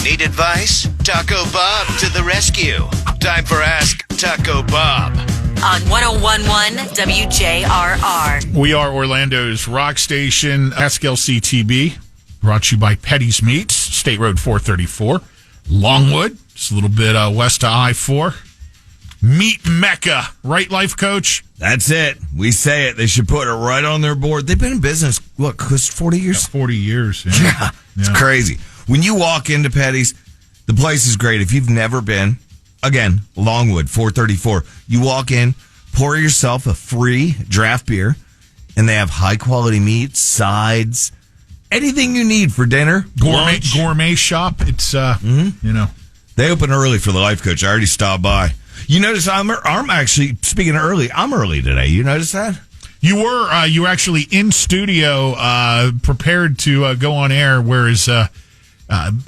Need advice? Taco Bob to the rescue. Time for Ask Taco Bob. On 101.1 WJRR. We are Orlando's rock station. Ask LCTB. Brought to you by Petty's Meats, State Road 434. Longwood, just a little bit west of I-4. Meat Mecca. Right, Life Coach? That's it. We say it. They should put it right on their board. They've been in business, what, Chris, 40 years? 40 years, yeah. Yeah, it's crazy. When you walk into Petty's, the place is great. If you've never been, again, Longwood, 434. You walk in, pour yourself a free draft beer, and they have high-quality meat, sides, anything you need for dinner. Gourmet shop. It's, you know. They open early for the Life Coach. I already stopped by. You notice I'm actually, speaking of early, I'm early today. You notice that? You were actually in studio, prepared to go on air, whereas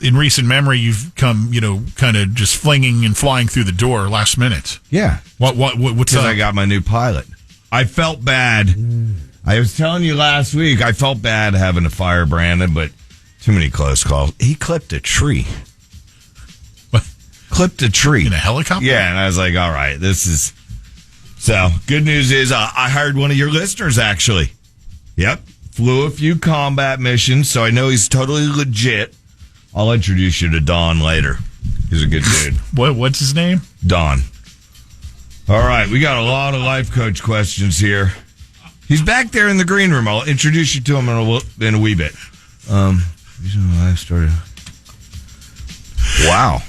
in recent memory you've come, kind of just flinging and flying through the door last minute. Yeah. What's up? Because I got my new pilot. I felt bad. I was telling you last week, I felt bad having to fire Brandon, but too many close calls. He clipped a tree. Clipped a tree. In a helicopter? Yeah, and I was like, all right, this is... So, good news is I hired one of your listeners, actually. Yep. Flew a few combat missions, so I know he's totally legit. I'll introduce you to Don later. He's a good dude. What's his name? Don. All right, we got a lot of Life Coach questions here. He's back there in the green room. I'll introduce you to him in a wee bit. Wow.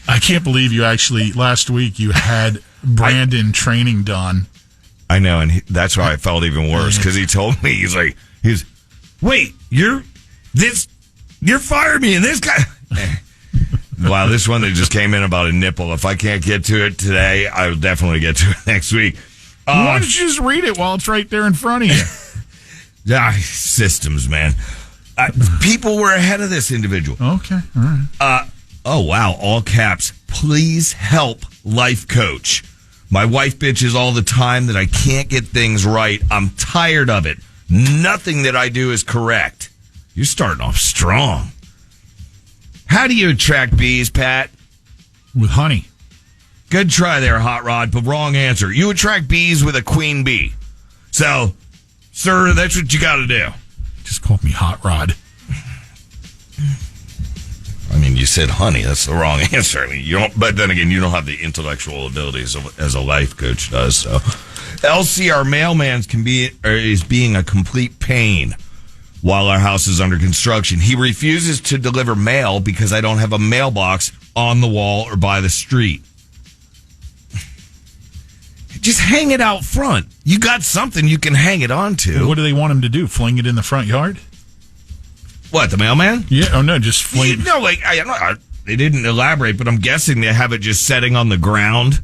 I can't believe you actually, last week, you had Brandon training Don. I know, and that's why I felt even worse, because he told me, wait, you're firing me, and this guy... Wow, this one that just came in about a nipple. If I can't get to it today, I will definitely get to it next week. Why don't you just read it while it's right there in front of you? Systems, man. People were ahead of this individual. Okay, all right. Oh, wow, all caps. Please help Life Coach. My wife bitches all the time that I can't get things right. I'm tired of it. Nothing that I do is correct. You're starting off strong. How do you attract bees, Pat? With honey. Good try there, Hot Rod, but wrong answer. You attract bees with a queen bee. So, sir, that's what you got to do. Just called me Hot Rod. I mean, you said honey. That's the wrong answer. I mean, you don't. But then again, you don't have the intellectual abilities as a Life Coach does. So, LC, our mailman is being a complete pain while our house is under construction. He refuses to deliver mail because I don't have a mailbox on the wall or by the street. Just hang it out front. You got something you can hang it onto. Well, what do they want him to do? Fling it in the front yard? What, the mailman? Yeah. Oh, no, just fling it. No, they didn't elaborate, but I'm guessing they have it just setting on the ground.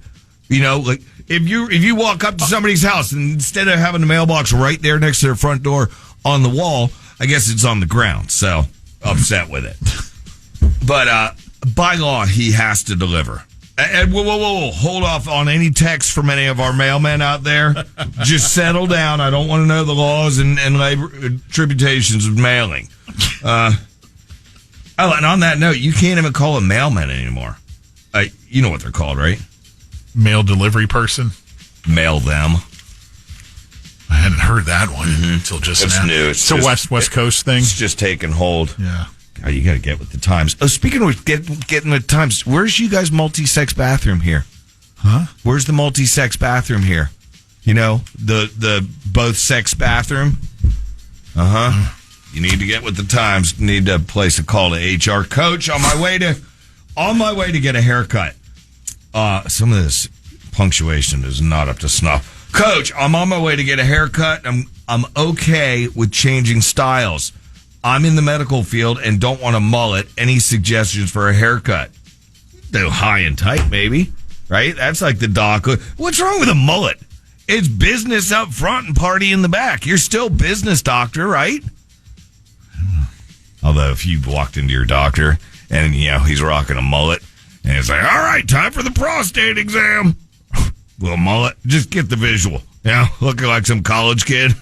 Like if you walk up to somebody's house and instead of having the mailbox right there next to their front door on the wall, I guess it's on the ground. So upset with it. But by law, he has to deliver. And whoa. Hold off on any text from any of our mailmen out there. Just settle down. I don't want to know the laws and labor tributations of mailing. And on that note, you can't even call a mailman anymore. You know what they're called, right? Mail delivery person? Mail them. I hadn't heard that one until just now. It's new. It's a West Coast thing. It's just taking hold. Yeah. God, you got to get with the times. Oh, speaking of getting with the times, where's you guys' multi-sex bathroom here? Huh? Where's the multi-sex bathroom here? The both sex bathroom? Uh-huh. You need to get with the times. Need to place a call to HR. Coach, on my way to get a haircut. Some of this punctuation is not up to snuff. Coach, I'm on my way to get a haircut. I'm okay with changing styles. I'm in the medical field and don't want a mullet. Any suggestions for a haircut? Do high and tight, maybe. Right? That's like the doc. What's wrong with a mullet? It's business up front and party in the back. You're still business doctor, right? Although if you walked into your doctor and, he's rocking a mullet and it's like, all right, time for the prostate exam. Little mullet. Just get the visual. Looking like some college kid.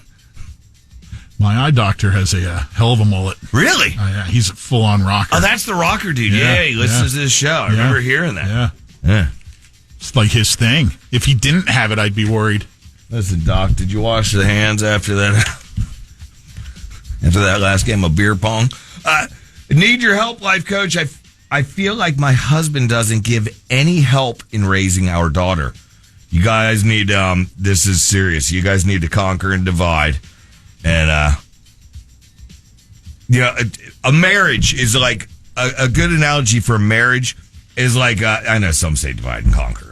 My eye doctor has a hell of a mullet. Really? Yeah, he's a full-on rocker. Oh, that's the rocker dude. Yeah, he listens to this show. I remember hearing that. Yeah. It's like his thing. If he didn't have it, I'd be worried. Listen, Doc, did you wash the hands after that? After that last game of beer pong? Need your help, Life Coach. I feel like my husband doesn't give any help in raising our daughter. You guys need, this is serious. You guys need to conquer and divide. And, a marriage is like, a good analogy for a marriage is like, I know some say divide and conquer.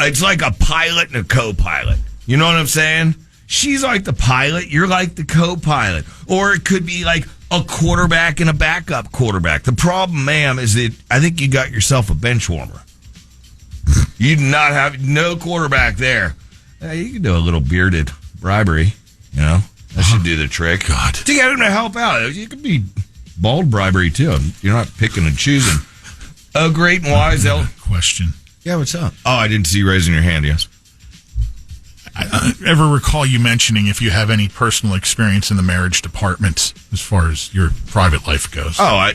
It's like a pilot and a co-pilot. You know what I'm saying? She's like the pilot. You're like the co-pilot. Or it could be like a quarterback and a backup quarterback. The problem, ma'am, is that I think you got yourself a bench warmer. You do not have no quarterback there. You can do a little bearded bribery, That should do the trick. God. To get him to help out. You could be bald bribery, too. You're not picking and choosing. Oh, great and wise. Question. Yeah, what's up? Oh, I didn't see you raising your hand, yes. I ever recall you mentioning if you have any personal experience in the marriage department as far as your private life goes? Oh,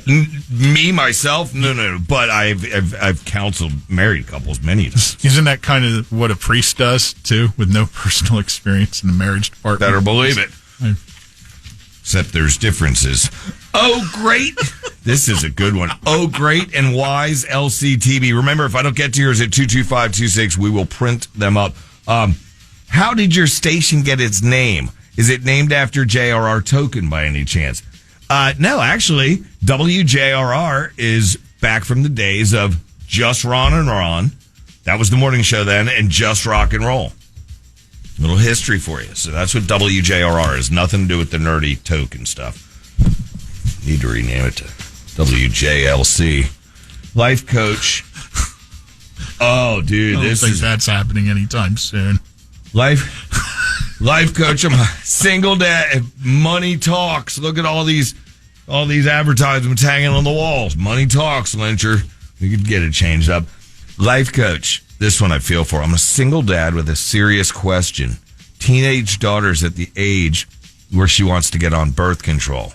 me, myself? No. But I've counseled married couples many times. Isn't that kind of what a priest does, too, with no personal experience in the marriage department? Better believe it. Except there's differences. Oh, great. This is a good one. Oh, great and wise LCTB. Remember, if I don't get to yours at 22526, we will print them up. How did your station get its name? Is it named after JRR Token by any chance? No, actually, WJRR is back from the days of Just Ron and Ron. That was the morning show then, and Just Rock and Roll. Little history for you. So that's what WJRR is. Nothing to do with the nerdy token stuff. Need to rename it to WJLC. Life Coach. Oh, dude, I don't think that's happening anytime soon. Life Coach. I'm a single dad. Money talks. Look at all these advertisements hanging on the walls. Money talks, Lyncher. We could get it changed up. Life Coach. This one I feel for. I'm a single dad with a serious question. Teenage daughter's at the age where she wants to get on birth control.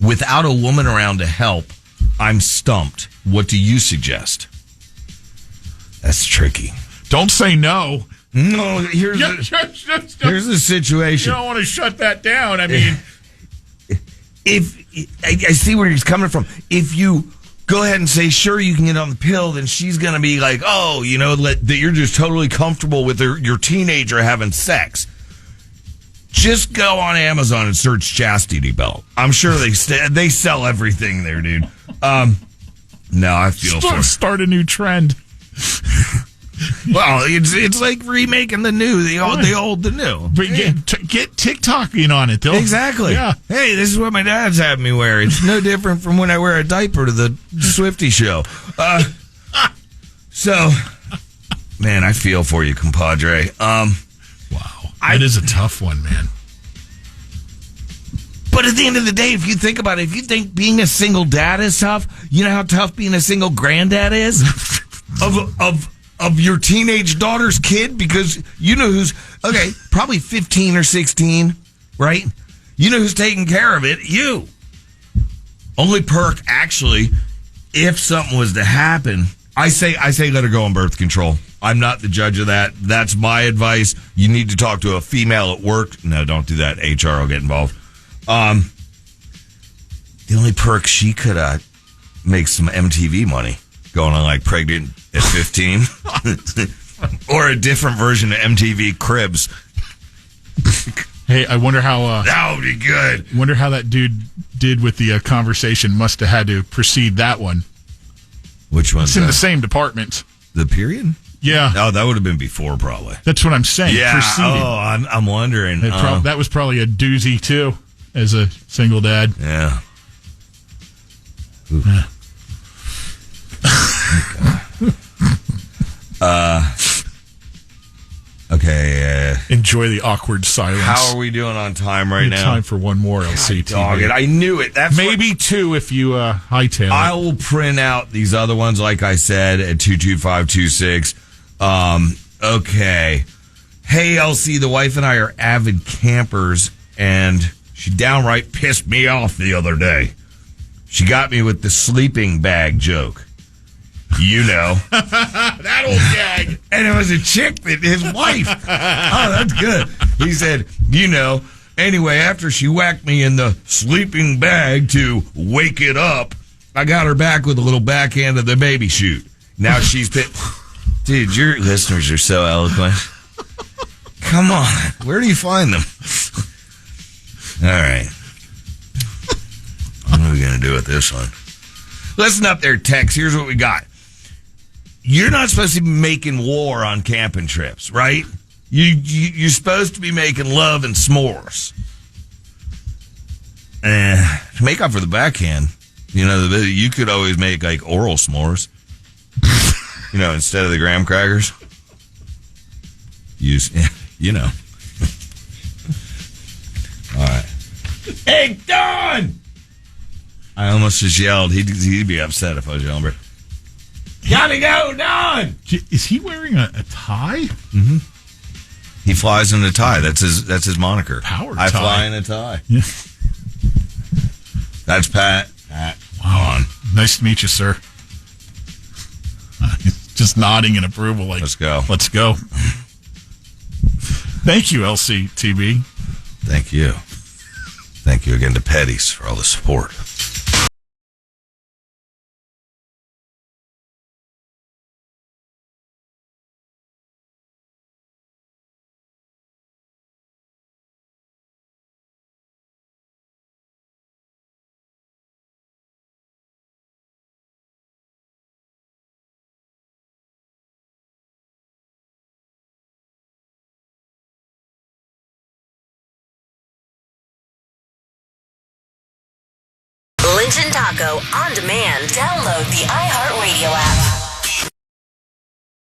Without a woman around to help, I'm stumped. What do you suggest? That's tricky. Don't say no. No, here's the situation. You don't want to shut that down. I mean, if I see where he's coming from. If you go ahead and say, sure, you can get on the pill, then she's going to be like, oh, that you're just totally comfortable with your teenager having sex. Just go on Amazon and search chastity belt. I'm sure they sell everything there, dude. No, I feel for start a new trend. Well, it's like remaking the new, the old, the new. But get TikTok in on it, though. Exactly. Yeah. Hey, this is what my dad's having me wear. It's no different from when I wear a diaper to the Swifty show. So, man, I feel for you, compadre. Wow. That is a tough one, man. But at the end of the day, if you think about it, if you think being a single dad is tough, you know how tough being a single granddad is? Of your teenage daughter's kid, because you know who's, probably 15 or 16, right? You know who's taking care of it? You. Only perk, actually, if something was to happen, I say let her go on birth control. I'm not the judge of that. That's my advice. You need to talk to a female at work. No, don't do that. HR will get involved. The only perk, she could make some MTV money going on like pregnant at 15 or a different version of MTV Cribs. Hey, I wonder how that would be good. Wonder how that dude did with the conversation. Must have had to precede that one. Which one? It's in the same department. The period? Yeah. Oh, that would have been before, probably. That's what I'm saying. Yeah. Preceded. Oh, I'm wondering. That was probably a doozy too, as a single dad. Yeah. Yeah. Okay. Enjoy the awkward silence. How are we doing on time right now? Time for one more LCTB. Dog it. I knew it. Maybe two if you hightail it. I will print out these other ones, like I said, at 22526. Okay. Hey, LC, the wife and I are avid campers, and She downright pissed me off the other day. She got me with the sleeping bag joke. You know. That old gag. And it was a chick that his wife. Oh, that's good. He said, you know, anyway, after she whacked me in the sleeping bag to wake it up, I got her back with a little backhand of the baby chute. Now she's Dude, your listeners are so eloquent. Come on. Where do you find them? All right. What are we going to do with this one? Listen up there, Tex. Here's what we got. You're not supposed to be making war on camping trips, right? You're supposed to be making love and s'mores. To make up for the backhand, you know, you could always make like oral s'mores. You know, instead of the graham crackers. Use, you know. All right. Hey, Don! I almost just yelled. He'd be upset if I was yelling. Gotta go, Don! Is he wearing a tie? Mm-hmm. He flies in a tie. That's his moniker. Power I tie. fly in a tie. Yeah. That's Pat. Pat. Wow. Nice to meet you, sir. Just nodding in approval. Like, let's go. Let's go. Thank you, LCTB. Thank you. Thank you again to Petty's for all the support. Lynch and Taco on demand. Download the iHeart